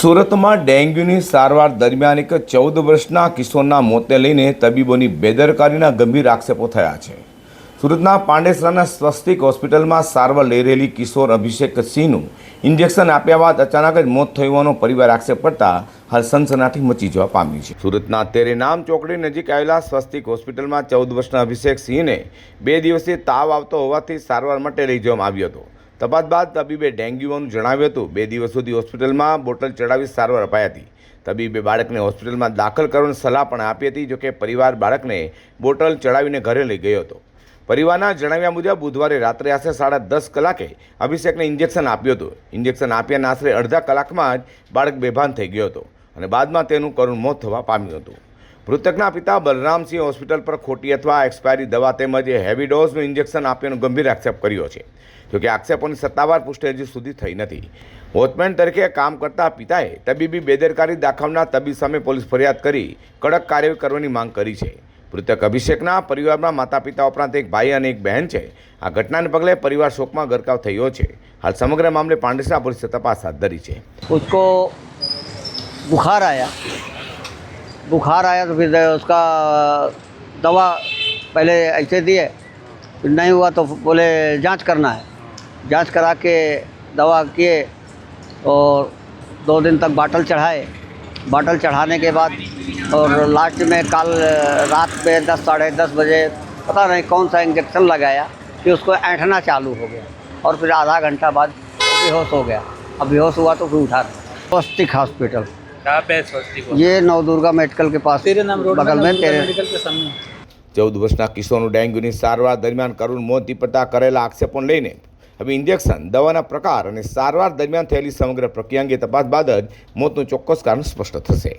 સુરતમાં ડેન્ગ્યુની સારવાર દરમિયાન એક 14 વર્ષના કિશોરના મોતને લઈને તબીબોની બેદરકારીના ગંભીર આક્ષેપો થયા છે. સુરતના પાંડેસરાના સ્વસ્તિક હોસ્પિટલમાં સારવાર લઈ રહેલી કિશોર અભિષેક સિંહનું ઇન્જેક્શન આપ્યા બાદ અચાનક જ મોત થયું હોવાનો પરિવાર આક્ષેપ કરતા હાલ સનસનાટી મચી જવા પામી છે. સુરતના તેરેનામ ચોકડી નજીક આવેલા સ્વસ્તિક હોસ્પિટલમાં 14 વર્ષના અભિષેક સિંહને 2 દિવસથી તાવ આવતો હોવાથી સારવાર માટે લઈ જવામાં આવ્યો હતો. તપાસ બાદ તબીબે ડેન્ગ્યુ હોવાનું જણાવ્યું હતું. 2 દિવસ સુધી હોસ્પિટલમાં બોટલ ચડાવી સારવાર અપાઈ હતી. તબીબે બાળકને હોસ્પિટલમાં દાખલ કરવાની સલાહ પણ આપી હતી. જોકે પરિવાર બાળકને બોટલ ચડાવીને ઘરે લઈ ગયો હતો. પરિવારના જણાવ્યા મુજબ બુધવારે રાત્રે આશરે 10:30 કલાકે અભિષેકને ઇન્જેક્શન આપ્યું હતું. ઇન્જેક્શન આપ્યાના આશરે અડધા કલાકમાં જ બાળક બેભાન થઈ ગયો હતો અને બાદમાં તેનું કરુણ મોત થવા પામ્યું હતું. મૃતકના પિતા બલરામસિંહ હોસ્પિટલ પર ખોટી અથવા એક્સપાયરી દવા તેમજ હેવી ડોઝનું ઇન્જેક્શન આપ્યાનો ગંભીર આક્ષેપ કર્યો છે. જોકે આક્ષેપોની સત્તાવાર પુષ્ટિ હજી સુધી થઈ નથી. વોચમેન તરીકે કામ કરતા પિતાએ તબીબી બેદરકારી દાખવનાર તબીબ સામે પોલીસ ફરિયાદ કરી કડક કાર્યવાહી કરવાની માંગ કરી છે. મૃતક અભિષેકના પરિવારમાં માતા પિતા ઉપરાંત એક ભાઈ અને એક બહેન છે. આ ઘટનાને પગલે પરિવાર શોકમાં ગરકાવ થયો છે. હાલ સમગ્ર મામલે પાંડેસરા પોલીસે તપાસ હાથ ધરી છે. उसको बुखार आया तो फिर उसका दवा पहले ऐसे दिए, फिर नहीं हुआ तो बोले जांच करना है. जांच करा के दवा किए और 2 दिन तक बाटल चढ़ाए. बाटल चढ़ाने के बाद और लास्ट में कल रात में 10 साढ़े 10 बजे पता नहीं कौन सा इंजेक्शन लगाया कि उसको ऐंठना चालू हो गया और फिर आधा घंटा बाद बेहोश हो गया. अब बेहोश हुआ तो फिर उठा. स्वस्तिक हॉस्पिटल कहाँ पे है स्वस्तिक? ये नवदुर्गा मेडिकल के पास तेरे नाम रोड बगल में तेरे मेडिकल के सामने. 14 વર્ષના કિશોરનું ડેન્ગ્યુની સારવાર દરમિયાન કરુણ મોત નીપજતા કરેલા આક્ષેપોને લઈને હવે ઇન્જેક્શન, દવાના પ્રકાર અને સારવાર દરમિયાન થયેલી સમગ્ર પ્રક્રિયા અંગે તપાસ બાદ જ મોતનું ચોક્કસ કારણ સ્પષ્ટ થશે.